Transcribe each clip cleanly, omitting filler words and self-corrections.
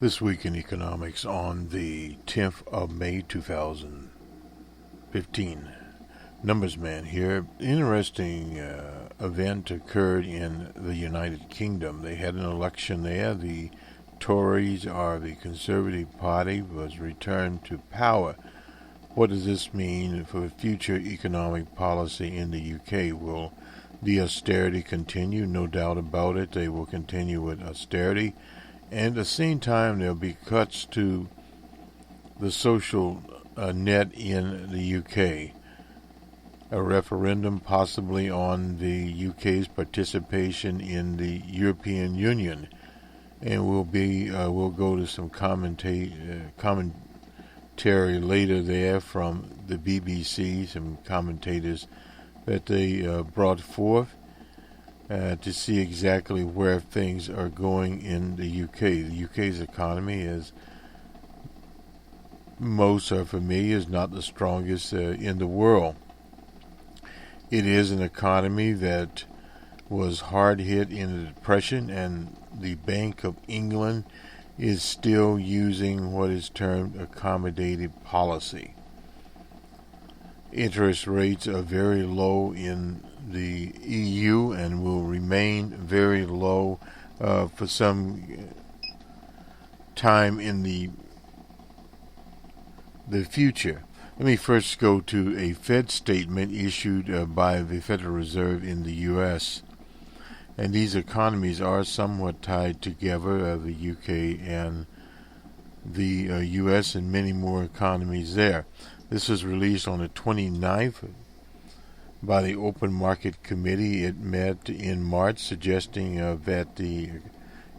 This week in economics on the 10th of May 2015. Numbers Man here. Interesting event occurred in the United Kingdom. They had an election there. The Tories, or the Conservative Party, was returned to power. What does this mean for future economic policy in the UK? Will the austerity continue? No doubt about it. They will continue with austerity. And at the same time, there'll be cuts to the social net in the UK. A referendum possibly on the UK's participation in the European Union. And we'll go to some commentary later there from the BBC, some commentators that they brought forth. To see exactly where things are going in the UK. The UK's economy, as most are familiar, is not the strongest in the world. It is an economy that was hard hit in the Depression, and the Bank of England is still using what is termed accommodative policy. Interest rates are very low in the EU and will remain very low for some time in the future. Let me first go to a Fed statement issued by the Federal Reserve in the U.S. And these economies are somewhat tied together, the UK and the U.S. and many more economies there. This was released on the 29th by the Open Market Committee. It met in March, suggesting that the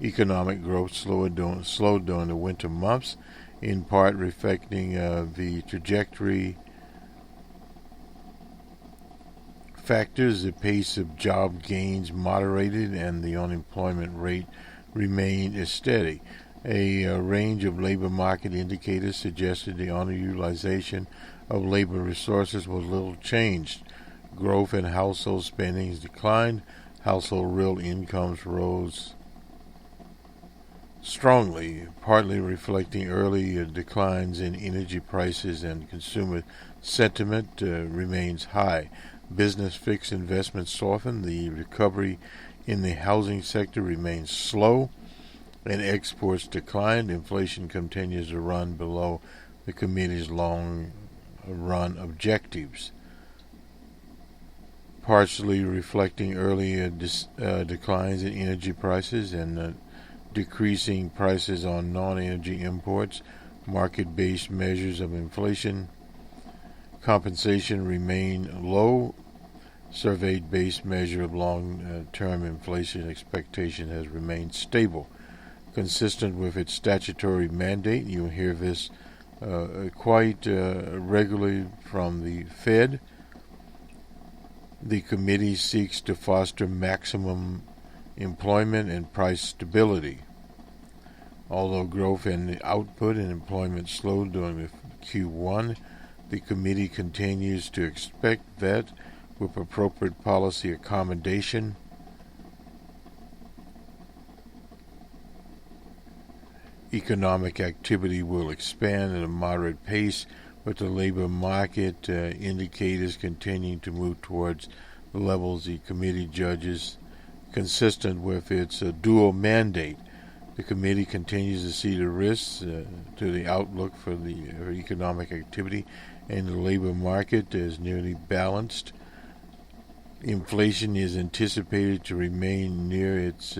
economic growth slowed during the winter months, in part reflecting the trajectory factors. The pace of job gains moderated and the unemployment rate remained steady. A range of labor market indicators suggested the underutilization of labor resources was little changed. Growth in household spending declined. Household real incomes rose strongly, partly reflecting early declines in energy prices, and consumer sentiment remains high. Business fixed investments softened. The recovery in the housing sector remains slow, and exports declined. Inflation continues to run below the committee's long-run objectives, partially reflecting early declines in energy prices and decreasing prices on non-energy imports. Market-based measures of inflation compensation remain low. Survey-based measure of long-term inflation expectation has remained stable, consistent with its statutory mandate. You'll hear this quite regularly from the Fed. The committee seeks to foster maximum employment and price stability. Although growth in output and employment slowed during the Q1, the committee continues to expect that, with appropriate policy accommodation, economic activity will expand at a moderate pace, with the labor market indicators continuing to move towards the levels the committee judges consistent with its dual mandate. The committee continues to see the risks to the outlook for economic activity, and the labor market is nearly balanced. Inflation is anticipated to remain near its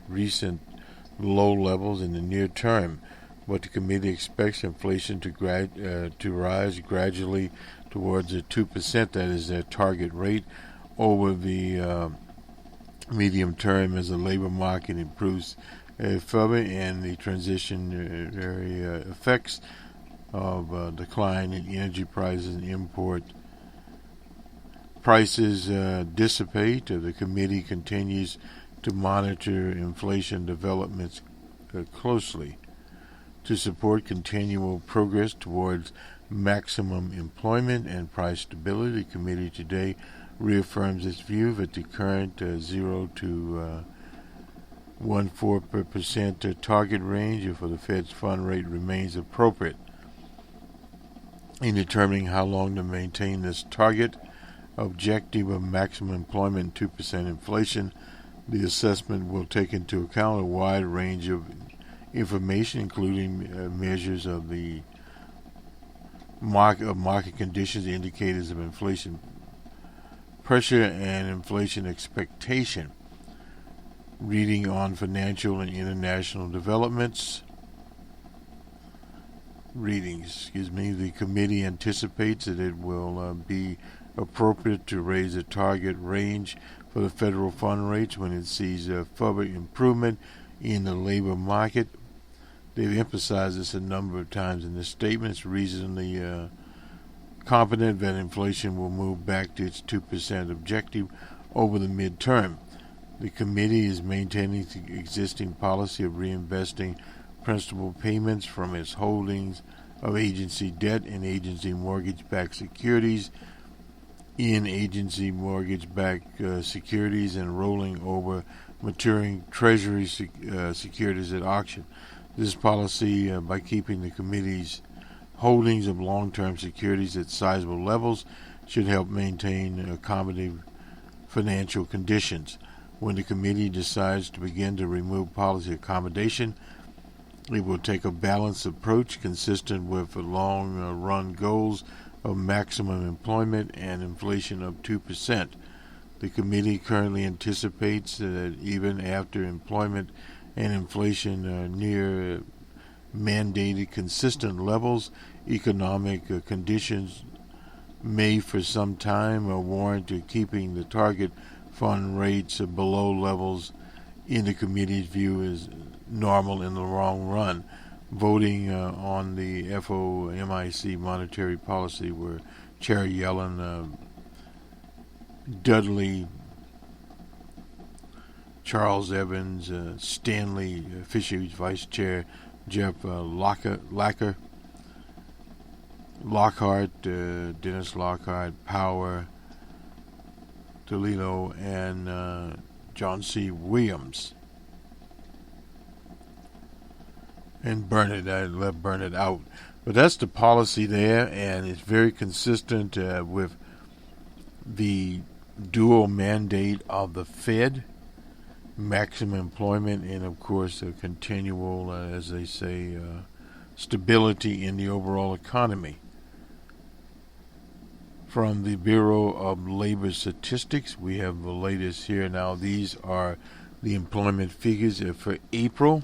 recent low levels in the near term, but the committee expects inflation to rise gradually towards the 2%, that is their target rate, over the medium term as the labor market improves further and the transitionary effects of decline in energy prices and import prices dissipate. The committee continues to monitor inflation developments closely to support continual progress towards maximum employment and price stability. The committee today reaffirms its view that the current 0 to 1.4% target range for the Fed's fund rate remains appropriate. In determining how long to maintain this target objective of maximum employment and 2% inflation, the assessment will take into account a wide range of information, including measures of the market conditions, indicators of inflation pressure, and inflation expectation. Reading on financial and international developments. The committee anticipates that it will be appropriate to raise the target range for the federal fund rates when it sees further improvement in the labor market. They've emphasized this a number of times in the statements, reasonably confident that inflation will move back to its 2% objective over the midterm. The committee is maintaining the existing policy of reinvesting principal payments from its holdings of agency debt and agency mortgage-backed securities in agency mortgage-backed securities and rolling over maturing Treasury securities at auction. This policy, by keeping the committee's holdings of long-term securities at sizable levels, should help maintain accommodative financial conditions. When the committee decides to begin to remove policy accommodation, it will take a balanced approach consistent with the long-run goals of maximum employment and inflation of 2%. The committee currently anticipates that even after employment and inflation are near mandated consistent levels, economic conditions may for some time warrant keeping the target fund rates below levels in the committee's view is normal in the long run. Voting on the FOMC monetary policy were Chair Yellen, Dudley, Charles Evans, Stanley Fisher's Vice Chair, Jeff Lockhart, Dennis Lockhart, Power, Toledo, and John C. Williams. And I left Burnett out. But that's the policy there, and it's very consistent with the dual mandate of the Fed, maximum employment, and of course a continual, as they say, stability in the overall economy. From the Bureau of Labor Statistics, we have the latest here. Now, these are the employment figures for April.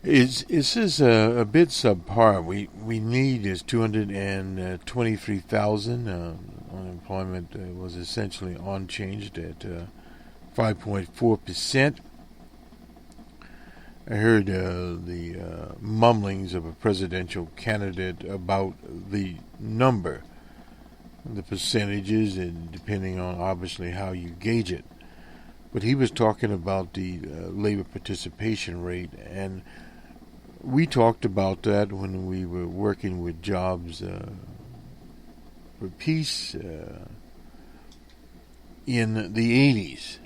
This is a bit subpar. We need is 223,000. Unemployment was essentially unchanged at 5.4%. I heard the mumblings of a presidential candidate about the number, the percentages, and depending on obviously how you gauge it. But he was talking about the labor participation rate, and we talked about that when we were working with Jobs for Peace in the 80s.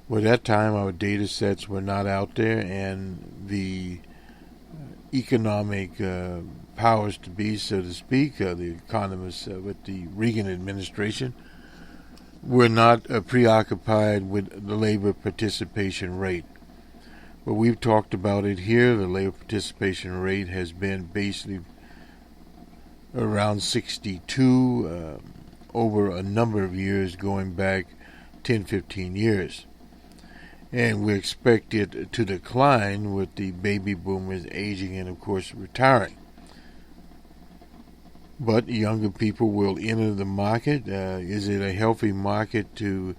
Well, at that time, our data sets were not out there, and the economic powers to be, so to speak, the economists with the Reagan administration, were not preoccupied with the labor participation rate. But we've talked about it here. The labor participation rate has been basically around 62 over a number of years, going back 10, 15 years. And we expect it to decline with the baby boomers aging and, of course, retiring. But younger people will enter the market. Is it a healthy market to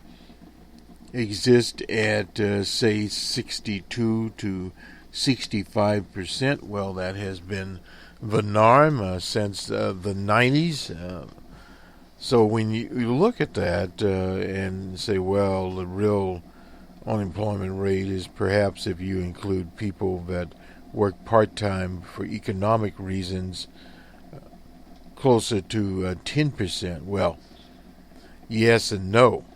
exist at, say, 62 to 65%? Well, that has been the norm since the 90s. So when you look at that and say, well, the real unemployment rate is perhaps, if you include people that work part-time for economic reasons, closer to 10%. Well, yes and no.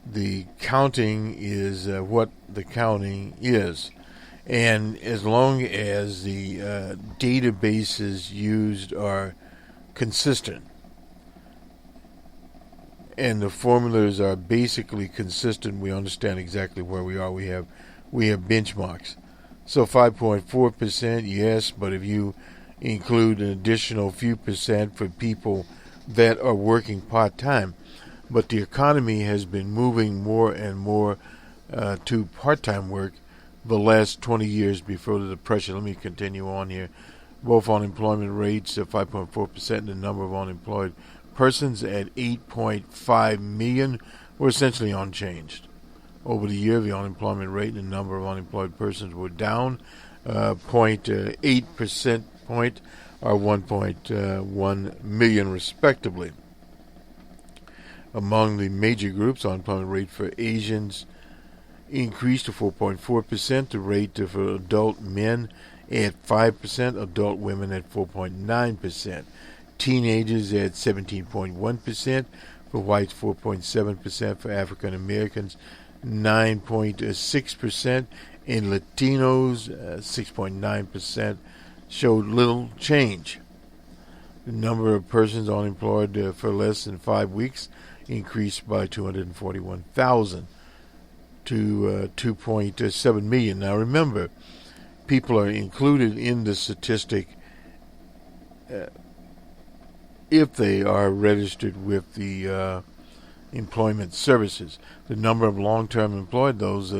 The counting is what the counting is. And as long as the databases used are consistent and the formulas are basically consistent, we understand exactly where we are. We have benchmarks. So 5.4%, yes, but if you include an additional few percent for people that are working part-time, but the economy has been moving more and more to part-time work the last 20 years before the Depression. Let me continue on here. Both unemployment rates of 5.4% and the number of unemployed persons at 8.5 million were essentially unchanged. Over the year, the unemployment rate and the number of unemployed persons were down 0.8% point or 1.1 million respectively. Among the major groups, unemployment rate for Asians increased to 4.4%, the rate for adult men at 5%, adult women at 4.9%, teenagers at 17.1%, for whites 4.7%, for African Americans 9.6%, and Latinos 6.9% showed little change. The number of persons unemployed for less than 5 weeks increased by 241,000 to 2.7 million. Now remember, people are included in the statistic if they are registered with the employment services. The number of long-term employed, those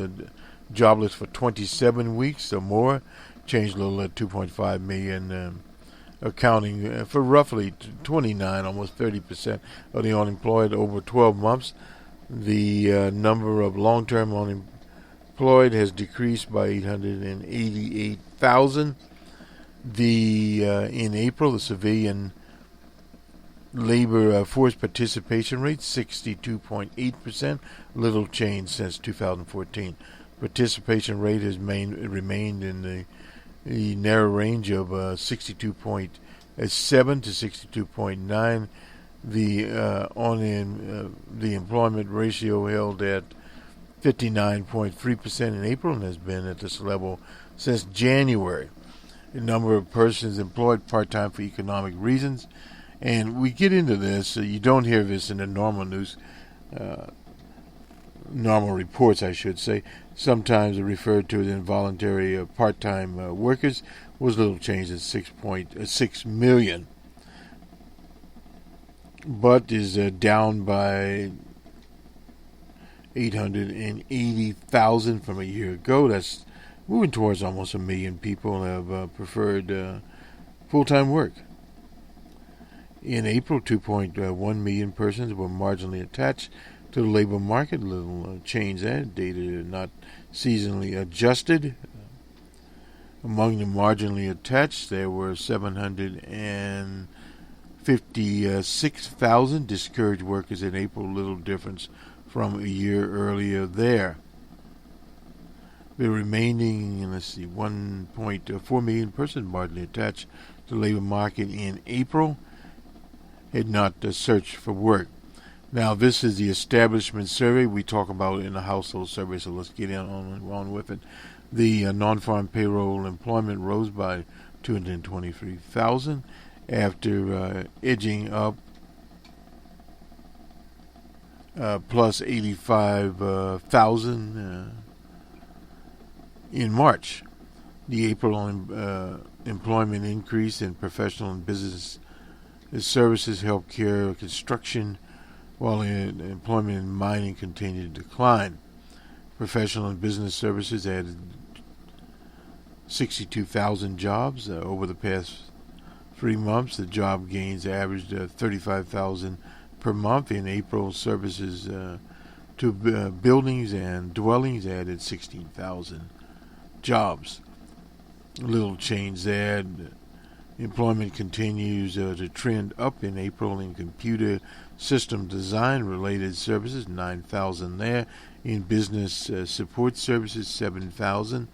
jobless for 27 weeks or more, changed a little at 2.5 million, accounting for roughly 29, almost 30% of the unemployed over 12 months. The number of long-term unemployed has decreased by 888,000. In April, the civilian labor force participation rate 62.8%, little change since 2014. Participation rate has remained in the narrow range of 62.7 to 62.9. The employment ratio held at 59.3% in April and has been at this level since January. The number of persons employed part-time for economic reasons, and we get into this. You don't hear this in the normal news, normal reports, I should say. Sometimes referred to as involuntary part-time workers, was little change at 6.6 million, but is down by 880,000 from a year ago. That's moving towards almost 1 million people have preferred full-time work. In April, 2.1 million persons were marginally attached to the labor market. Little change there. Data not seasonally adjusted. Among the marginally attached, there were 756,000 discouraged workers in April. Little difference from a year earlier there. The remaining, 1.4 million persons marginally attached to the labor market in April had not searched for work. Now, this is the establishment survey we talk about in the household survey, so let's get on with it. The non-farm payroll employment rose by 223,000 after edging up plus 85,000 in March. The April employment increase in professional and business services, healthcare, construction, while employment in mining continued to decline. Professional and business services added 62,000 jobs over the past 3 months. The job gains averaged 35,000 per month. In April, services to buildings and dwellings added 16,000 jobs. A little change there. Employment continues to trend up in April in computer system design related services, 9,000 there. In business support services, 7,000.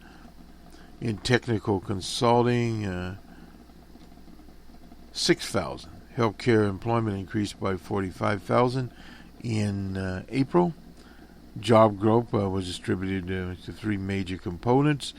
In technical consulting, 6,000. Healthcare employment increased by 45,000 in April. Job growth was distributed to three major components.